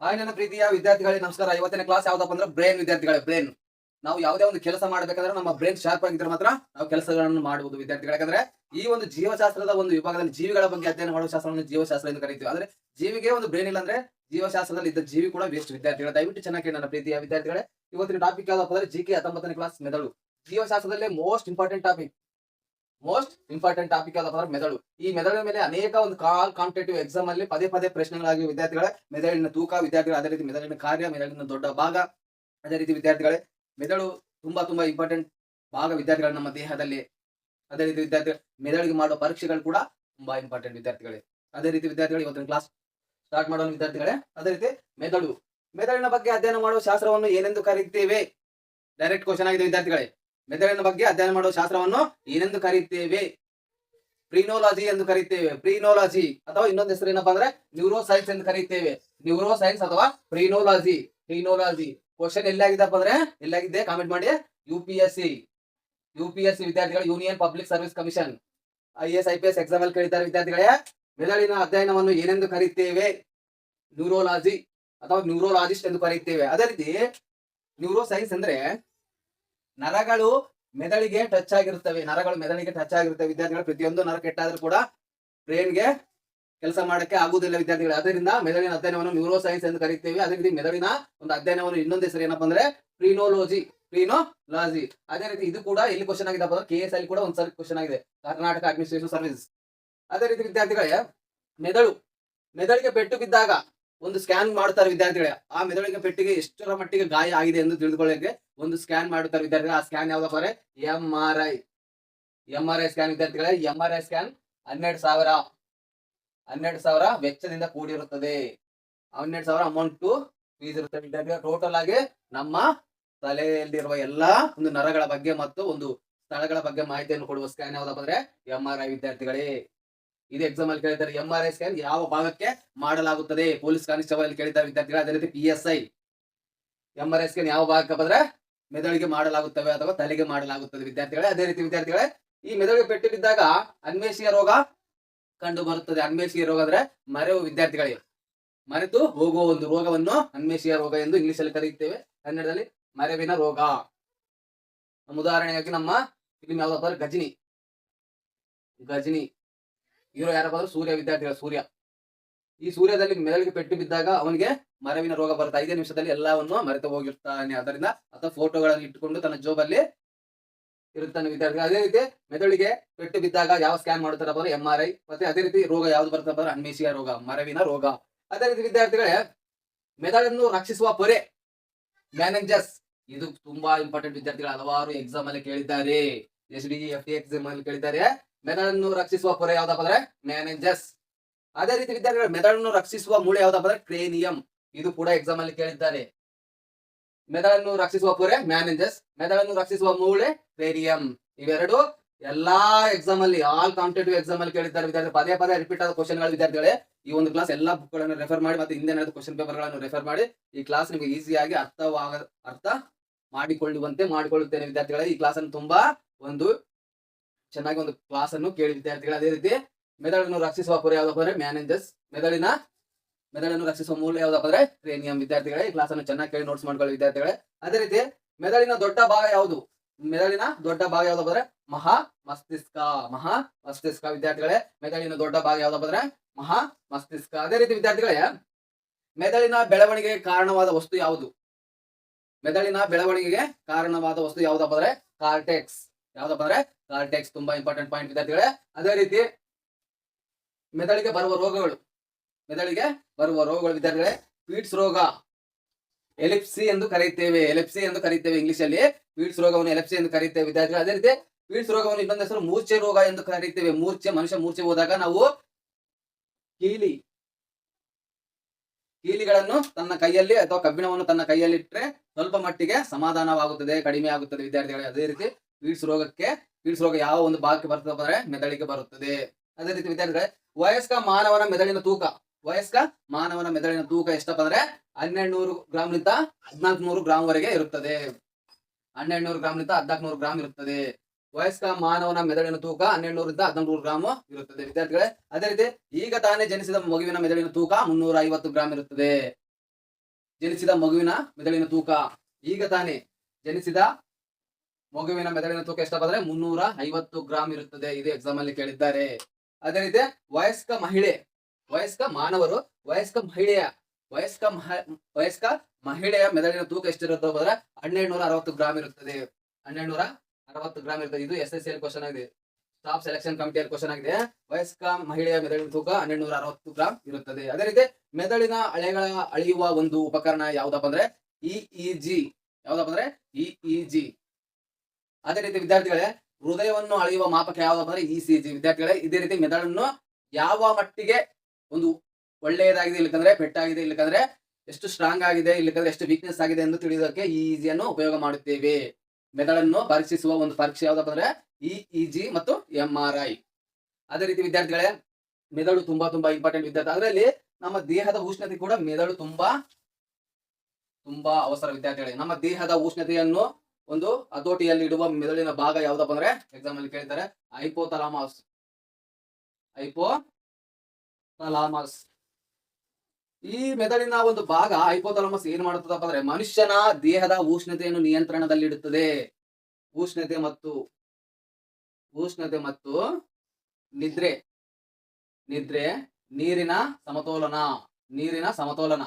Hi ನನ್ನ ಪ್ರೀತಿಯ ವಿದ್ಯಾರ್ಥಿಗಳೇ ನಮಸ್ಕಾರ. ಇವತ್ತಿನ ಕ್ಲಾಸ್ ಯಾವ್ದಪ್ಪ ಅಂದ್ರೆ ಬ್ರೈನ್ ವಿದ್ಯಾರ್ಥಿಗಳೇ. ಬ್ರೈನ್ ನಾವು ಯಾವುದೇ ಒಂದು ಕೆಲಸ ಮಾಡಬೇಕಾದ್ರೆ ನಮ್ಮ ಬ್ರೈನ್ ಶಾರ್ಪ್ ಆಗಿದ್ರೆ ಮಾತ್ರ ನಾವು ಕೆಲಸಗಳನ್ನು ಮಾಡುವುದು ವಿದ್ಯಾರ್ಥಿಗಳು. ಯಾಕಂದ್ರೆ ಈ ಒಂದು ಜೀವಶಾಸ್ತ್ರದ ಒಂದು ವಿಭಾಗದಲ್ಲಿ ಜೀವಿಗಳ ಬಗ್ಗೆ ಅಧ್ಯಯನ ಮಾಡುವ ಶಾಸ್ತ್ರವನ್ನು ಜೀವಶಾಸ್ತ್ರ ಎಂದು ಕರೀತೀವಿ. ಆದ್ರೆ ಜೀವಿಗೆ ಒಂದು ಬ್ರೈನ್ ಇಲ್ಲ ಅಂದ್ರೆ ಜೀವಶಾಸ್ತ್ರದಲ್ಲಿ ಇದ್ದ ಜೀವಿ ಕೂಡ ವೇಸ್ಟ್ ವಿದ್ಯಾರ್ಥಿಗಳು. ದಯವಿಟ್ಟು ಚೆನ್ನಾಗಿ ನನ್ನ ಪ್ರೀತಿಯ ವಿದ್ಯಾರ್ಥಿಗಳೇ. ಇವತ್ತಿನ ಟಾಪಿಕ್ ಯಾವ್ದಪ್ಪ ಅಂದ್ರೆ GK 19ನೇ ಕ್ಲಾಸ್ ಮೆದುಳು. ಜೀವಶಾಸ್ತ್ರದಲ್ಲೇ ಮೋಸ್ಟ್ ಇಂಪಾರ್ಟೆಂಟ್ ಟಾಪಿಕ್ ಯಾವ್ದಪ್ಪ ಅಂದ್ರೆ ಮೆದುಳು. ಈ ಮೆದುಳಿನ ಮೇಲೆ ಅನೇಕ ಒಂದು ಕಾಂಪಿಟೇಟಿವ್ ಎಕ್ಸಾಮ್ ಅಲ್ಲಿ ಪದೇ ಪದೇ ಪ್ರಶ್ನೆಗಳಾಗಿ ವಿದ್ಯಾರ್ಥಿಗಳೇ. ಮೆದುಳಿನ ತೂಕ ವಿದ್ಯಾರ್ಥಿಗಳು, ಅದೇ ರೀತಿ ಮೆದುಳಿನ ಕಾರ್ಯ, ಮೆದುಳಿನ ದೊಡ್ಡ ಭಾಗ, ಅದೇ ರೀತಿ ವಿದ್ಯಾರ್ಥಿಗಳೇ ಮೆದುಳು ತುಂಬಾ ಇಂಪಾರ್ಟೆಂಟ್ ಭಾಗ ವಿದ್ಯಾರ್ಥಿಗಳು ನಮ್ಮ ದೇಹದಲ್ಲಿ. ಅದೇ ರೀತಿ ವಿದ್ಯಾರ್ಥಿಗಳು ಮೆದುಳಿಗೆ ಮಾಡುವ ಪರೀಕ್ಷೆಗಳು ಕೂಡ ತುಂಬಾ ಇಂಪಾರ್ಟೆಂಟ್ ವಿದ್ಯಾರ್ಥಿಗಳೇ. ಅದೇ ರೀತಿ ವಿದ್ಯಾರ್ಥಿಗಳು ಇವತ್ತಿನ ಕ್ಲಾಸ್ ಸ್ಟಾರ್ಟ್ ಮಾಡೋಣ ವಿದ್ಯಾರ್ಥಿಗಳೇ. ಅದೇ ರೀತಿ ಮೆದುಳಿನ ಬಗ್ಗೆ ಅಧ್ಯಯನ ಮಾಡುವ ಶಾಸ್ತ್ರವನ್ನು ಏನೆಂದು ಕರೆಯುತ್ತೇವೆ? ಡೈರೆಕ್ಟ್ ಕ್ವಶನ್ ಆಗಿದೆ ವಿದ್ಯಾರ್ಥಿಗಳೇ. ಮೆದುಳಿನ ಬಗ್ಗೆ ಅಧ್ಯಯನ ಮಾಡುವ ಶಾಸ್ತ್ರವನ್ನು ಏನೆಂದು ಕರೆಯುತ್ತೇವೆ? ಪ್ರೀನೋಲಾಜಿ ಎಂದು ಕರೆಯುತ್ತೇವೆ. ಪ್ರೀನೋಲಾಜಿ ಅಥವಾ ಇನ್ನೊಂದು ಹೆಸರು ಏನಪ್ಪಾ ಅಂದ್ರೆ ನ್ಯೂರೋ ಸೈನ್ಸ್ ಎಂದು ಕರೆಯುತ್ತೇವೆ. ನ್ಯೂರೋ ಸೈನ್ಸ್ ಅಥವಾ ಪ್ರೀನೋಲಾಜಿ. ಕ್ವಶನ್ ಎಲ್ಲಾಗಿದ್ದಪ್ಪ ಅಂದ್ರೆ ಎಲ್ಲಾಗಿದೆ ಕಾಮೆಂಟ್ ಮಾಡಿ. ಯುಪಿಎಸ್ಸಿ ವಿದ್ಯಾರ್ಥಿಗಳು, union public service commission, IAS IPS exam ಅಲ್ಲಿ ಕೇಳಿದ್ದಾರೆ ವಿದ್ಯಾರ್ಥಿಗಳೇ. ಮೆದುಳಿನ ಅಧ್ಯಯನವನ್ನು ಏನೆಂದು ಕರೆಯುತ್ತೇವೆ? ನ್ಯೂರೋಲಾಜಿ ಅಥವಾ ನ್ಯೂರೋಲಾಜಿಸ್ಟ್ ಎಂದು ಕರೆಯುತ್ತೇವೆ. ಅದೇ ರೀತಿ ನ್ಯೂರೋ ಸೈನ್ಸ್ ಅಂದ್ರೆ ನರಗಳು ಮೆದುಳಿಗೆ ಟಚ್ ಆಗಿರುತ್ತವೆ ವಿದ್ಯಾರ್ಥಿಗಳು. ಪ್ರತಿಯೊಂದು ನರ ಕೆಟ್ಟಾದ್ರೂ ಕೂಡ ಬ್ರೈನ್ಗೆ ಕೆಲಸ ಮಾಡಕ್ಕೆ ಆಗುವುದಿಲ್ಲ ವಿದ್ಯಾರ್ಥಿಗಳು. ಅದರಿಂದ ಮೆದುಳಿನ ಅಧ್ಯಯನವನ್ನು ನ್ಯೂರೋ ಸೈನ್ಸ್ ಎಂದು ಕರೆಯುತ್ತೇವೆ. ಅದೇ ರೀತಿ ಮೆದುಳಿನ ಒಂದು ಅಧ್ಯಯನವನ್ನು ಇನ್ನೊಂದು ಹೆಸರು ಏನಪ್ಪಾ ಅಂದ್ರೆ ಪ್ರೀನೋಲಾಜಿ. ಅದೇ ರೀತಿ ಇದು ಕೂಡ ಎಲ್ಲಿ ಕ್ವಶನ್ ಆಗಿದೆ ಅಂದ್ರೆ KS ಅಲ್ಲಿ ಕೂಡ ಒಂದ್ಸರಿ ಕ್ವಶನ್ ಆಗಿದೆ, ಕರ್ನಾಟಕ ಅಡ್ಮಿನಿಸ್ಟ್ರೇಷನ್ ಸರ್ವಿಸ್. ಅದೇ ರೀತಿ ವಿದ್ಯಾರ್ಥಿಗಳೇ ಮೆದುಳಿಗೆ ಪೆಟ್ಟು ಬಿದ್ದಾಗ ಒಂದು ಸ್ಕ್ಯಾನ್ ಮಾಡುತ್ತಾರೆ ವಿದ್ಯಾರ್ಥಿಗಳೇ. ಆ ಮೆದುಳಿಗೆ ಪೆಟ್ಟಿಗೆ ಎಷ್ಟರ ಮಟ್ಟಿಗೆ ಗಾಯ ಆಗಿದೆ ಎಂದು ತಿಳಿದುಕೊಳ್ಳಕ್ಕೆ ಒಂದು ಸ್ಕ್ಯಾನ್ ಮಾಡುತ್ತಾರೆ ವಿದ್ಯಾರ್ಥಿಗಳು. ಆ ಸ್ಕ್ಯಾನ್ ಯಾವ್ದಪ್ಪ ಅಂದ್ರೆ MRI ಸ್ಕ್ಯಾನ್ ವಿದ್ಯಾರ್ಥಿಗಳೇ. MRI ಸ್ಕ್ಯಾನ್ 12,000 ವೆಚ್ಚದಿಂದ ಕೂಡಿರುತ್ತದೆ. 12,000 ಅಮೌಂಟ್ ಫೀಸ್ ಇರುತ್ತೆ ವಿದ್ಯಾರ್ಥಿಗಳು. ಟೋಟಲ್ ಆಗಿ ನಮ್ಮ ತಲೆಯಲ್ಲಿರುವ ಎಲ್ಲಾ ಒಂದು ನರಗಳ ಬಗ್ಗೆ ಮತ್ತು ಒಂದು ಸ್ಥಳಗಳ ಬಗ್ಗೆ ಮಾಹಿತಿಯನ್ನು ಕೊಡುವ ಸ್ಕ್ಯಾನ್ ಯಾವ್ದಪ್ಪ ಅಂದ್ರೆ MRI ವಿದ್ಯಾರ್ಥಿಗಳೇ. ಇದು ಎಕ್ಸಾಮ್ ಅಲ್ಲಿ ಕೇಳಿದ್ದಾರೆ. MRI ಸ್ಕ್ಯಾನ್ ಯಾವ ಭಾಗಕ್ಕೆ ಮಾಡಲಾಗುತ್ತದೆ? ಪೊಲೀಸ್ ಕಾನ್ಸ್ಟೇಬಲ್ ಅಲ್ಲಿ ಕೇಳಿದ್ದಾರೆ ವಿದ್ಯಾರ್ಥಿಗಳು. ಅದೇ ರೀತಿ PSI MRI ಸ್ಕ್ಯಾನ್ ಯಾವ ಭಾಗಕ್ಕೆ ಬಂದ್ರೆ ಮೆದುಳಿಗೆ ಮಾಡಲಾಗುತ್ತವೆ ಅಥವಾ ತಲೆಗೆ ಮಾಡಲಾಗುತ್ತದೆ ವಿದ್ಯಾರ್ಥಿಗಳೇ. ಅದೇ ರೀತಿ ವಿದ್ಯಾರ್ಥಿಗಳೇ ಈ ಮೆದುಳಿಗೆ ಪೆಟ್ಟು ಬಿದ್ದಾಗ ಅನ್ವೇಷಿಯ ರೋಗ ಕಂಡು ಬರುತ್ತದೆ. ಅನ್ವೇಷಿಯ ರೋಗ ಅಂದ್ರೆ ಮರೆವು ವಿದ್ಯಾರ್ಥಿಗಳಿಗೆ. ಮರೆತು ಹೋಗುವ ಒಂದು ರೋಗವನ್ನು ಅನ್ವೇಷಿಯ ರೋಗ ಎಂದು ಇಂಗ್ಲಿಷ್ ಅಲ್ಲಿ ಕರೆಯುತ್ತೇವೆ, ಕನ್ನಡದಲ್ಲಿ ಮರೆವಿನ ರೋಗ. ಉದಾಹರಣೆಯಾಗಿ ನಮ್ಮ ಫಿಲ್ಮ್ ಯಾವ್ದಪ್ಪ ಅಂದ್ರೆ ಗಜನಿ ಹೀರೋ ಯಾರಪ್ಪ ಅಂದ್ರೆ ಸೂರ್ಯ ವಿದ್ಯಾರ್ಥಿಗಳು. ಈ ಸೂರ್ಯದಲ್ಲಿ ಮೆದುಳಿಗೆ ಪೆಟ್ಟು ಬಿದ್ದಾಗ ಅವನಿಗೆ ಮರೆವಿನ ರೋಗ ಬರುತ್ತೆ. 5 ನಿಮಿಷದಲ್ಲಿ ಎಲ್ಲವನ್ನು ಮರೆತು ಹೋಗಿರ್ತಾನೆ. ಅದರಿಂದ ಅಥವಾ ಫೋಟೋಗಳನ್ನು ಇಟ್ಟುಕೊಂಡು ತನ್ನ ಜೋಬಲ್ಲಿ ಇರುತ್ತಾನೆ ವಿದ್ಯಾರ್ಥಿಗಳು. ಅದೇ ರೀತಿ ಮೆದುಳಿಗೆ ಪೆಟ್ಟು ಬಿದ್ದಾಗ ಯಾವ ಸ್ಕ್ಯಾನ್ ಮಾಡುತ್ತಾರಪ್ಪ ಅಂದ್ರೆ MRI. ಮತ್ತೆ ಅದೇ ರೀತಿ ರೋಗ ಯಾವ್ದು ಬರ್ತಪ್ಪ ಅಂದ್ರೆ ಅನ್ವೇಷಿಯ ರೋಗ, ಮರೆವಿನ ರೋಗ. ಅದೇ ರೀತಿ ವಿದ್ಯಾರ್ಥಿಗಳೇ ಮೆದುಳನ್ನು ರಕ್ಷಿಸುವ ಪೊರೆ ಮ್ಯಾನೆಂಜಸ್. ಇದು ತುಂಬಾ ಇಂಪಾರ್ಟೆಂಟ್ ವಿದ್ಯಾರ್ಥಿಗಳು. ಹಲವಾರು ಎಕ್ಸಾಮ್ ಅಲ್ಲಿ ಕೇಳಿದ್ದಾರೆ. SDE FD ಎಕ್ಸಾಮ್ ಅಲ್ಲಿ ಕೇಳಿದ್ದಾರೆ. ಮೆದುಳನ್ನು ರಕ್ಷಿಸುವ ಪೊರೆ ಯಾವ್ದಪ್ಪ ಅಂದ್ರೆ ಮ್ಯಾನೆಂಜಸ್. ಅದೇ ರೀತಿ ವಿದ್ಯಾರ್ಥಿಗಳು ಮೆದುಳನ್ನು ರಕ್ಷಿಸುವ ಮೂಳೆ ಯಾವ್ದಪ್ಪ ಅಂದ್ರೆ ಕ್ರೇನಿಯಂ. ಇದು ಕೂಡ ಎಕ್ಸಾಮ್ ಅಲ್ಲಿ ಕೇಳಿದ್ದಾರೆ. ಮೆದುಳನ್ನು ರಕ್ಷಿಸುವ ಪೊರೆ ಮ್ಯಾನೆಂಜಸ್, ಮೆದುಳನ್ನು ರಕ್ಷಿಸುವ ಮೂಳೆ ಕ್ರೇನಿಯಂ. ಇವೆರಡು ಎಲ್ಲಾ ಎಕ್ಸಾಮ್ ಅಲ್ಲಿ, ಆಲ್ ಕಾಂಪಿಟೇಟಿವ್ ಎಕ್ಸಾಮ್ ಅಲ್ಲಿ ಕೇಳಿದ್ದಾರೆ ವಿದ್ಯಾರ್ಥಿ. ಪದೇ ರಿಪೀಟ್ ಆದ ಕ್ವಶನ್ ಗಳು ವಿದ್ಯಾರ್ಥಿಗಳೇ. ಈ ಒಂದು ಕ್ಲಾಸ್ ಎಲ್ಲಾ ಬುಕ್ ಗಳನ್ನು ರೆಫರ್ ಮಾಡಿ ಮತ್ತೆ ಹಿಂದೆ ನಡೆದ ಕ್ವಶನ್ ಪೇಪರ್ ಗಳನ್ನು ರೆಫರ್ ಮಾಡಿ ಈ ಕ್ಲಾಸ್ ನಿಮಗೆ ಈಸಿಯಾಗಿ ಅರ್ಥ ಮಾಡಿಕೊಳ್ಳುತ್ತೇನೆ ವಿದ್ಯಾರ್ಥಿಗಳೇ. ಈ ಕ್ಲಾಸ್ ಅನ್ನು ತುಂಬಾ ಒಂದು ಚೆನ್ನಾಗಿ ಒಂದು ಕ್ಲಾಸ್ ಅನ್ನು ಕೇಳಿ ವಿದ್ಯಾರ್ಥಿಗಳು. ಅದೇ ರೀತಿ ಮೆದುಳನ್ನು ರಕ್ಷಿಸುವ ಪೊರೆ ಯಾವ್ದಪ್ಪ ಅಂದ್ರೆ ಮ್ಯಾನೆಂಜಸ್, ಮೆದುಳನ್ನು ರಕ್ಷಿಸುವ ಮೂಲೆ ಯಾವ್ದಪ್ಪ ಅಂದ್ರೆ ಕ್ರೇನಿಯಂ ವಿದ್ಯಾರ್ಥಿಗಳೇ. ಈ ಕ್ಲಾಸ್ ಅನ್ನು ಚೆನ್ನಾಗಿ ಕೇಳಿ ನೋಟ್ಸ್ ಮಾಡ್ಕೊಳ್ಳಿ ವಿದ್ಯಾರ್ಥಿಗಳೇ. ಅದೇ ರೀತಿ ಮೆದುಳಿನ ದೊಡ್ಡ ಭಾಗ ಯಾವ್ದಪ್ಪ ಅಂದ್ರೆ ಮಹಾ ಮಸ್ತಿಷ್ಕ ವಿದ್ಯಾರ್ಥಿಗಳೇ. ಮೆದುಳಿನ ದೊಡ್ಡ ಭಾಗ ಯಾವ್ದಪ್ಪ ಅಂದ್ರೆ ಮಹಾ ಮಸ್ತಿಷ್ಕ. ಅದೇ ರೀತಿ ವಿದ್ಯಾರ್ಥಿಗಳೇ ಮೆದುಳಿನ ಬೆಳವಣಿಗೆಗೆ ಕಾರಣವಾದ ವಸ್ತು ಯಾವುದು? ಮೆದುಳಿನ ಬೆಳವಣಿಗೆಗೆ ಕಾರಣವಾದ ವಸ್ತು ಯಾವ್ದಪ್ಪ ಅಂದ್ರೆ ಕಾರ್ಟೆಕ್ಸ್. ತುಂಬಾ ಇಂಪಾರ್ಟೆಂಟ್ ಪಾಯಿಂಟ್ ವಿದ್ಯಾರ್ಥಿಗಳೇ. ಅದೇ ರೀತಿ ಮೆದುಳಿಗೆ ಬರುವ ರೋಗಗಳು ವಿದ್ಯಾರ್ಥಿಗಳೇ. ಪೀಟ್ಸ್ ರೋಗ ಎಲಿಪ್ಸಿ ಎಂದು ಕರೆಯುತ್ತೇವೆ ಇಂಗ್ಲಿಷ್ ಅಲ್ಲಿ. ಪೀಟ್ಸ್ ರೋಗವನ್ನು ಎಲಿಪ್ಸಿ ಎಂದು ಕರೆಯುತ್ತೇವೆ ವಿದ್ಯಾರ್ಥಿಗಳು. ಅದೇ ರೀತಿ ಪೀಟ್ಸ್ ರೋಗವನ್ನು ಇನ್ನೊಂದು ಹೆಸರು ಮೂರ್ಛೆ ರೋಗ ಎಂದು ಕರೆಯುತ್ತೇವೆ. ಮನುಷ್ಯ ಮೂರ್ಛೆ ಹೋದಾಗ ನಾವು ಕೀಲಿಗಳನ್ನು ತನ್ನ ಕೈಯಲ್ಲಿ ಅಥವಾ ಕಬ್ಬಿಣವನ್ನು ತನ್ನ ಕೈಯಲ್ಲಿ ಇಟ್ಟರೆ ಸ್ವಲ್ಪ ಮಟ್ಟಿಗೆ ಸಮಾಧಾನವಾಗುತ್ತದೆ, ಕಡಿಮೆ ಆಗುತ್ತದೆ ವಿದ್ಯಾರ್ಥಿಗಳೇ. ಅದೇ ರೀತಿ ಪೀಟ್ಸ್ ರೋಗ ಯಾವ ಒಂದು ಭಾಗಕ್ಕೆ ಬರ್ತದೆ ಅಂದ್ರೆ ಮೆದುಳಿಗೆ ಬರುತ್ತದೆ. ಅದೇ ರೀತಿ ವಿದ್ಯಾರ್ಥಿಗಳೇ ವಯಸ್ಕ ಮಾನವನ ಮೆದುಳಿನ ತೂಕ ಎಷ್ಟಪ್ಪ ಅಂದ್ರೆ 1200 ಗ್ರಾಂನಿಂದ 1400 ಗ್ರಾಂ ವರೆಗೆ ಇರುತ್ತದೆ. 1200 ಗ್ರಾಂನಿಂದ 1400 ಗ್ರಾಂ ಇರುತ್ತದೆ. ವಯಸ್ಕ ಮಾನವನ ಮೆದುಳಿನ ತೂಕ 1200 ರಿಂದ 1400 ಗ್ರಾಂ ಇರುತ್ತದೆ ವಿದ್ಯಾರ್ಥಿಗಳೇ. ಅದೇ ರೀತಿ ಈಗ ತಾನೇ ಜನಿಸಿದ ಮಗುವಿನ ಮೆದುಳಿನ ತೂಕ 350 ಗ್ರಾಂ ಇರುತ್ತದೆ. ಜನಿಸಿದ ಮಗುವಿನ ಮೆದುಳಿನ ತೂಕ. ಈಗ ತಾನೇ ಜನಿಸಿದ ಮಗುವಿನ ಮೆದುಳಿನ ತೂಕ ಎಷ್ಟಪ್ಪ ಅಂದ್ರೆ 350 ಗ್ರಾಂ ಇರುತ್ತದೆ. ಇದು ಎಕ್ಸಾಮ್ ಅಲ್ಲಿ ಕೇಳಿದ್ದಾರೆ. ಅದೇ ರೀತಿ ವಯಸ್ಕ ಮಹಿಳೆ, ವಯಸ್ಕ ಮಾನವರು, ವಯಸ್ಕ ಮಹಿಳೆಯ ಮೆದುಳಿನ ತೂಕ ಎಷ್ಟಿರುತ್ತೆ ಅಂದ್ರೆ 1260 ಗ್ರಾಂ ಇರುತ್ತದೆ. 1260 ಗ್ರಾಂ ಇರುತ್ತದೆ. ಇದು SSC ಕ್ವಶನ್ ಆಗಿದೆ, ಸ್ಟಾಫ್ ಸೆಲೆಕ್ಷನ್ ಕಮಿಟಿಯಲ್ಲಿ ಕ್ವಶನ್ ಆಗಿದೆ. ವಯಸ್ಕ ಮಹಿಳೆಯ ಮೆದುಳಿನ ತೂಕ 1260 ಗ್ರಾಂ ಇರುತ್ತದೆ. ಅದೇ ರೀತಿ ಮೆದುಳಿನ ಅಲೆಗಳ ಅಳೆಯುವ ಒಂದು ಉಪಕರಣ ಯಾವ್ದಪ್ಪ ಅಂದ್ರೆ EEG. ಯಾವ್ದಪ್ಪ ಅಂದ್ರೆ EEG. ಅದೇ ರೀತಿ ವಿದ್ಯಾರ್ಥಿಗಳೇ, ಹೃದಯವನ್ನು ಅಳೆಯುವ ಮಾಪಕ ಯಾವ್ದಪ್ಪ ಅಂದ್ರೆ ECG. ವಿದ್ಯಾರ್ಥಿಗಳೇ, ಇದೇ ರೀತಿ ಮೆದುಳನ್ನು ಯಾವ ಮಟ್ಟಿಗೆ ಒಂದು ಒಳ್ಳೆಯದಾಗಿದೆ, ಇಲ್ಲಕಂದ್ರೆ ಪೆಟ್ಟಾಗಿದೆ, ಇಲ್ಲಕಂದ್ರೆ ಎಷ್ಟು ಸ್ಟ್ರಾಂಗ್ ಆಗಿದೆ, ಇಲ್ಲಕಂದ್ರೆ ಎಷ್ಟು ವೀಕ್ನೆಸ್ ಆಗಿದೆ ಎಂದು ತಿಳಿಯೋದಕ್ಕೆ EEG ಅನ್ನು ಉಪಯೋಗ ಮಾಡುತ್ತೇವೆ. ಮೆದುಳನ್ನು ಪರೀಕ್ಷಿಸುವ ಒಂದು ಪರೀಕ್ಷೆ ಯಾವ್ದಪ್ಪ ಅಂದ್ರೆ EEG ಮತ್ತು MRI. ಅದೇ ರೀತಿ ವಿದ್ಯಾರ್ಥಿಗಳೇ, ಮೆದುಳು ತುಂಬಾ ಇಂಪಾರ್ಟೆಂಟ್ ವಿದ್ಯಾರ್ಥಿ. ಅದರಲ್ಲಿ ನಮ್ಮ ದೇಹದ ಉಷ್ಣತೆ ಕೂಡ ಮೆದುಳು ತುಂಬಾ ಅವಸರ ವಿದ್ಯಾರ್ಥಿಗಳೇ. ನಮ್ಮ ದೇಹದ ಉಷ್ಣತೆಯನ್ನು ಒಂದು ಹತೋಟಿಯಲ್ಲಿ ಇಡುವ ಮೆದುಳಿನ ಭಾಗ ಯಾವ್ದಪ್ಪ ಅಂದ್ರೆ ಎಕ್ಸಾಮ್ ಅಲ್ಲಿ ಕೇಳ್ತಾರೆ, ಹೈಪೋಥಾಲಮಸ್. ಈ ಮೆದುಳಿನ ಒಂದು ಭಾಗ ಹೈಪೋಥಾಲಮಸ್ ಏನ್ ಮಾಡುತ್ತದಪ್ಪ ಅಂದ್ರೆ ಮನುಷ್ಯನ ದೇಹದ ಉಷ್ಣತೆಯನ್ನು ನಿಯಂತ್ರಣದಲ್ಲಿಡುತ್ತದೆ. ಉಷ್ಣತೆ ಮತ್ತು ನಿದ್ರೆ, ನೀರಿನ ಸಮತೋಲನ,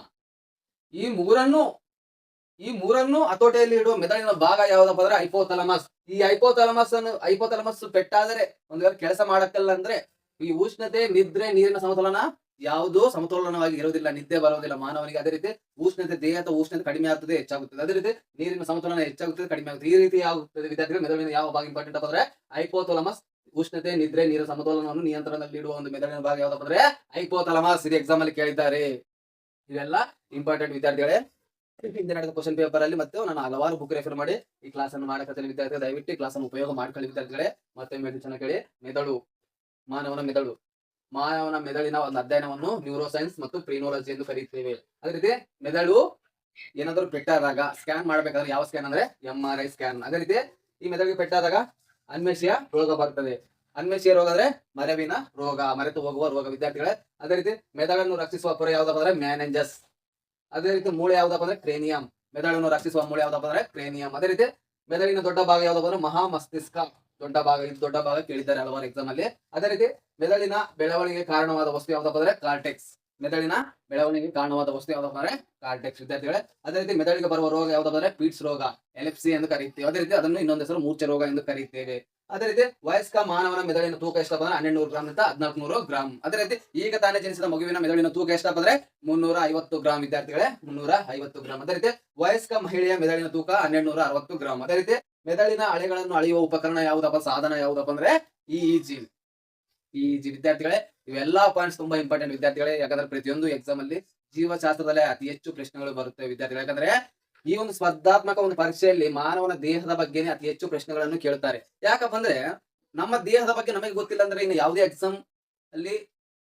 ಈ ಮೂರನ್ನು ಹತೋಟಿಯಲ್ಲಿ ಇಡುವ ಮೆದುಳಿನ ಭಾಗ ಯಾವ್ದಪ್ಪ ಅಂದ್ರೆ ಹೈಪೋಥಾಲಮಸ್. ಈ ಹೈಪೋಥಾಲಮಸ್ ಪೆಟ್ಟಾದರೆ, ಒಂದು ವೇಳೆ ಕೆಲಸ ಮಾಡಕ್ಕಲ್ಲ ಅಂದ್ರೆ ಈ ಉಷ್ಣತೆ, ನಿದ್ರೆ, ನೀರಿನ ಸಮತೋಲನ ಯಾವುದೋ ಸಮತೋಲನವಾಗಿ ಇರೋದಿಲ್ಲ, ನಿದ್ದೆ ಬರೋದಿಲ್ಲ ಮಾನವನಿಗೆ. ಅದೇ ರೀತಿ ಉಷ್ಣತೆ, ದೇಹದ ಉಷ್ಣತೆ ಕಡಿಮೆ ಆಗ್ತದೆ, ಹೆಚ್ಚಾಗುತ್ತದೆ. ಅದೇ ರೀತಿ ನೀರಿನ ಸಮತೋಲನ ಹೆಚ್ಚಾಗುತ್ತದೆ, ಕಡಿಮೆ ಆಗುತ್ತದೆ. ಈ ರೀತಿ ಆಗುತ್ತದೆ ವಿದ್ಯಾರ್ಥಿಗಳು. ಮೆದುಳಿನ ಯಾವ ಭಾಗ ಇಂಪಾರ್ಟೆಂಟ್ ಅಪ್ಪ ಅಂದ್ರೆ ಹೈಪೋಥಾಲಮಸ್. ಉಷ್ಣತೆ, ನಿದ್ರೆ, ನೀರಿನ ಸಮತೋಲನವನ್ನು ನಿಯಂತ್ರಣದಲ್ಲಿ ಇಡುವ ಒಂದು ಮೆದುಳಿನ ಭಾಗ ಯಾವ್ದಪ್ಪ ಅಂದ್ರೆ ಹೈಪೋಥಾಲಮಸ್. ಇದು ಎಕ್ಸಾಮ್ ಅಲ್ಲಿ ಕೇಳಿದ್ದಾರೆ. ಇವೆಲ್ಲ ಇಂಪಾರ್ಟೆಂಟ್ ವಿದ್ಯಾರ್ಥಿಗಳೇ. ಹಿಂದೆ ನಡೆದ ಕ್ವಶನ್ ಪೇಪರ್ ಅಲ್ಲಿ ಮತ್ತೆ ನಾನು ಹಲವಾರು ಬುಕ್ ರೆಫರ್ ಮಾಡಿ ಈ ಕ್ಲಾಸ್ ಅನ್ನು ಮಾಡಕತ್ತೇನೆ ವಿದ್ಯಾರ್ಥಿಗಳು. ದಯವಿಟ್ಟು ಕ್ಲಾಸ್ ಅನ್ನು ಉಪಯೋಗ ಮಾಡ್ಕೊಳ್ಳಿ ವಿದ್ಯಾರ್ಥಿಗಳೇ. ಮತ್ತೆ ಚೆನ್ನಾಗಿ ಕೇಳಿ. ಮೆದುಳು, ಮಾನವನ ಮೆದುಳಿನ ಒಂದು ಅಧ್ಯಯನವನ್ನು ನ್ಯೂರೋಸೈನ್ಸ್ ಮತ್ತು ಪ್ರೀನೋಲಜಿ ಎಂದು ಕರೆಯುತ್ತೇವೆ. ಅದೇ ರೀತಿ ಮೆದುಳು ಏನಾದರೂ ಪೆಟ್ಟಾದಾಗ ಸ್ಕ್ಯಾನ್ ಮಾಡ್ಬೇಕಾದ್ರೆ ಯಾವ ಸ್ಕ್ಯಾನ್ ಅಂದ್ರೆ MRI ಸ್ಕ್ಯಾನ್. ಅದೇ ರೀತಿ ಈ ಮೆದುಳಿಗೆ ಪೆಟ್ಟಾದಾಗ ಅನ್ಮೇಷಿಯ ರೋಗ ಬರ್ತದೆ. ಅನ್ಮೇಷಿಯ ರೋಗ ಅಂದ್ರೆ ಮರೆವಿನ ರೋಗ, ಮರೆತು ಹೋಗುವ ರೋಗ ವಿದ್ಯಾರ್ಥಿಗಳೇ. ಅದೇ ರೀತಿ ಮೆದುಳನ್ನು ರಕ್ಷಿಸುವ ಪೊರೆ ಯಾವ್ದಪ್ಪ ಅಂದ್ರೆ ಮ್ಯಾನೆಂಜಸ್. ಅದೇ ರೀತಿ ಮೂಳೆ ಯಾವ್ದಪ್ಪ ಅಂದ್ರೆ ಕ್ರೇನಿಯಂ. ಮೆದುಳನ್ನು ರಕ್ಷಿಸುವ ಮೂಳೆ ಯಾವ್ದಪ್ಪ ಅಂದ್ರೆ ಕ್ರೇನಿಯಂ. ಅದೇ ರೀತಿ ಮೆದುಳಿನ ದೊಡ್ಡ ಭಾಗ ಯಾವ್ದಪ್ಪ ಅಂದ್ರೆ ಮಹಾಮಸ್ತಿಷ್ಕ. ದೊಡ್ಡ ಭಾಗ ಕೇಳಿದ್ದಾರೆ ಹಲವಾರು ಎಕ್ಸಾಮ್ ಅಲ್ಲಿ. ಅದೇ ರೀತಿ ಮೆದುಳಿನ ಬೆಳವಣಿಗೆ ಕಾರಣವಾದ ವಸ್ತು ಯಾವ್ದಪ್ಪ ಅಂದ್ರೆ ಕಾರ್ಟೆಕ್ಸ್. ಮೆದುಳಿನ ಬೆಳವಣಿಗೆ ಕಾರಣವಾದ ವಸ್ತು ಯಾವ್ದಪ್ಪ ಅಂದ್ರೆ ಕಾರ್ಟೆಕ್ಸ್ ವಿದ್ಯಾರ್ಥಿಗಳೇ. ಅದೇ ರೀತಿ ಮೆದುಳಿಗೆ ಬರುವ ರೋಗ ಯಾವ್ದಪ್ಪ ಅಂದ್ರೆ ಪೀಟ್ಸ್ ರೋಗ, ಎಲೆಪ್ಸಿ ಎಂದು ಕರೆಯುತ್ತೇವೆ. ಅದೇ ರೀತಿ ಅದನ್ನು ಇನ್ನೊಂದು ಹೆಸರು ಮೂರ್ಛೆ ರೋಗ ಎಂದು ಕರೆಯುತ್ತೇವೆ. ಅದೇ ರೀತಿ ವಯಸ್ಕ ಮಾನವನ ಮೆದುಳಿನ ತೂಕ ಎಷ್ಟಪ್ಪ ಅಂದ್ರೆ 1200 ಗ್ರಾಂ ಅಂತ 1400 ಗ್ರಾಂ. ಅದೇ ರೀತಿ ಈಗ ತಾನೇ ಜನಿಸಿದ ಮಗುವಿನ ಮೆದುಳಿನ ತೂಕ ಎಷ್ಟಪ್ಪ ಅಂದ್ರೆ 350 ಗ್ರಾಂ ವಿದ್ಯಾರ್ಥಿಗಳೇ, 350 ಗ್ರಾಂ. ಅದೇ ರೀತಿ ವಯಸ್ಕ ಮಹಿಳೆಯ ಮೆದುಳಿನ ತೂಕ 1260 ಗ್ರಾಂ. ಅದೇ ರೀತಿ ಮೆದುಳಿನ ಅಲೆಗಳನ್ನು ಅಳೆಯುವ ಉಪಕರಣ ಯಾವುದಪ್ಪ, ಸಾಧನ ಯಾವುದಪ್ಪ ಅಂದ್ರೆ EEG ವಿದ್ಯಾರ್ಥಿಗಳೇ. ಇವೆಲ್ಲಾ ಪಾಯಿಂಟ್ಸ್ ತುಂಬಾ ಇಂಪಾರ್ಟೆಂಟ್ ವಿದ್ಯಾರ್ಥಿಗಳೇ. ಯಾಕಂದ್ರೆ ಪ್ರತಿಯೊಂದು ಎಕ್ಸಾಮ್ ಅಲ್ಲಿ ಜೀವಶಾಸ್ತ್ರದಲ್ಲೇ ಅತಿ ಹೆಚ್ಚು ಪ್ರಶ್ನೆಗಳು ಬರುತ್ತೆ ವಿದ್ಯಾರ್ಥಿಗಳು. ಯಾಕಂದ್ರೆ ಈ ಒಂದು ಸ್ಪರ್ಧಾತ್ಮಕ ಒಂದು ಪರೀಕ್ಷೆಯಲ್ಲಿ ಮಾನವನ ದೇಹದ ಬಗ್ಗೆನೇ ಅತಿ ಹೆಚ್ಚು ಪ್ರಶ್ನೆಗಳನ್ನು ಕೇಳುತ್ತಾರೆ. ಯಾಕಪ್ಪ ಅಂದ್ರೆ ನಮ್ಮ ದೇಹದ ಬಗ್ಗೆ ನಮಗೆ ಗೊತ್ತಿಲ್ಲ ಅಂದ್ರೆ ಇನ್ನು ಯಾವುದೇ ಎಕ್ಸಾಮ್ ಅಲ್ಲಿ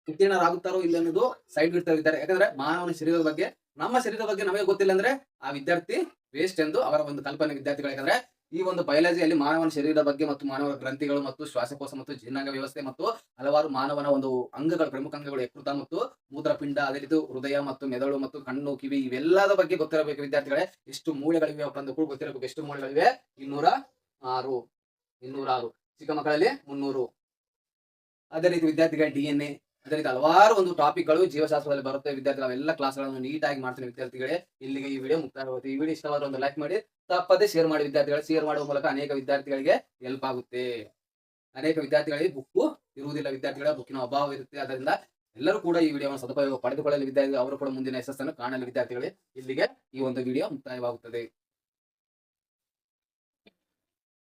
ಉತ್ತೀರ್ಣರಾಗುತ್ತಾರೋ ಇಲ್ಲ ಅನ್ನೋದು ಸೈಡ್ ಇಡ್ತಾರೆ. ಯಾಕಂದ್ರೆ ಮಾನವನ ಶರೀರದ ಬಗ್ಗೆ, ನಮ್ಮ ಶರೀರದ ಬಗ್ಗೆ ನಮಗೆ ಗೊತ್ತಿಲ್ಲ ಅಂದ್ರೆ ಆ ವಿದ್ಯಾರ್ಥಿ ವೇಸ್ಟ್ ಎಂದು ಅವರ ಒಂದು ಕಲ್ಪನೆ ವಿದ್ಯಾರ್ಥಿಗಳು. ಯಾಕಂದ್ರೆ ಈ ಒಂದು ಬಯಾಲಜಿಯಲ್ಲಿ ಮಾನವನ ಶರೀರದ ಬಗ್ಗೆ ಮತ್ತು ಮಾನವನ ಗ್ರಂಥಿಗಳು ಮತ್ತು ಶ್ವಾಸಕೋಶ ಮತ್ತು ಜೀರ್ಣಾಂಗ ವ್ಯವಸ್ಥೆ ಮತ್ತು ಹಲವಾರು ಮಾನವನ ಒಂದು ಅಂಗಗಳು, ಪ್ರಮುಖ ಅಂಗಗಳು, ಯಕೃತ ಮತ್ತು ಮೂತ್ರಪಿಂಡ, ಅದೇ ರೀತಿ ಹೃದಯ ಮತ್ತು ಮೆದುಳು ಮತ್ತು ಕಣ್ಣು, ಕಿವಿ, ಇವೆಲ್ಲದ ಬಗ್ಗೆ ಗೊತ್ತಿರಬೇಕು ವಿದ್ಯಾರ್ಥಿಗಳೇ. ಎಷ್ಟು ಮೂಳೆಗಳಿವೆ ಅಂತ ಕೂಡ ಗೊತ್ತಿರಬೇಕು. ಎಷ್ಟು ಮೂಳೆಗಳಿವೆ? 206. ಚಿಕ್ಕ ಮಕ್ಕಳಲ್ಲಿ 300. ಅದೇ ರೀತಿ ವಿದ್ಯಾರ್ಥಿಗಳ DNA, ಅದೇ ರೀತಿ ಹಲವಾರು ಒಂದು ಟಾಪಿಕ್ಗಳು ಜೀವಶಾಸ್ತ್ರದಲ್ಲಿ ಬರುತ್ತೆ ವಿದ್ಯಾರ್ಥಿಗಳು. ಅವೆಲ್ಲ ಕ್ಲಾಸ್ಗಳನ್ನು ನೀಟಾಗಿ ಮಾಡ್ತೀನಿ ವಿದ್ಯಾರ್ಥಿಗಳೇ. ಇಲ್ಲಿಗೆ ಈ ವಿಡಿಯೋ ಮುಕ್ತಾಯವಾಗುತ್ತೆ. ಈ ವಿಡಿಯೋ ಇಷ್ಟವಾದ ಒಂದು ಲೈಕ್ ಮಾಡಿ, ತಪ್ಪದೇ ಶೇರ್ ಮಾಡಿ ವಿದ್ಯಾರ್ಥಿಗಳು. ಶೇರ್ ಮಾಡುವ ಮೂಲಕ ಅನೇಕ ವಿದ್ಯಾರ್ಥಿಗಳಿಗೆ ಹೆಲ್ಪ್ ಆಗುತ್ತೆ. ಅನೇಕ ವಿದ್ಯಾರ್ಥಿಗಳಿಗೆ ಬುಕ್ ಇರುವುದಿಲ್ಲ, ವಿದ್ಯಾರ್ಥಿಗಳ ಬುಕ್ಕಿನ ಅಭಾವ ಇರುತ್ತೆ. ಅದರಿಂದ ಎಲ್ಲರೂ ಕೂಡ ಈ ವಿಡಿಯೋವನ್ನು ಸದುಪಯೋಗ ಪಡೆದುಕೊಳ್ಳಲು ವಿದ್ಯಾರ್ಥಿಗಳು, ಅವರು ಕೂಡ ಮುಂದಿನ ಯಶಸ್ಸನ್ನು ಕಾಣಲು ವಿದ್ಯಾರ್ಥಿಗಳೇ. ಇಲ್ಲಿಗೆ ಈ ಒಂದು ವಿಡಿಯೋ ಮುಕ್ತಾಯವಾಗುತ್ತದೆ.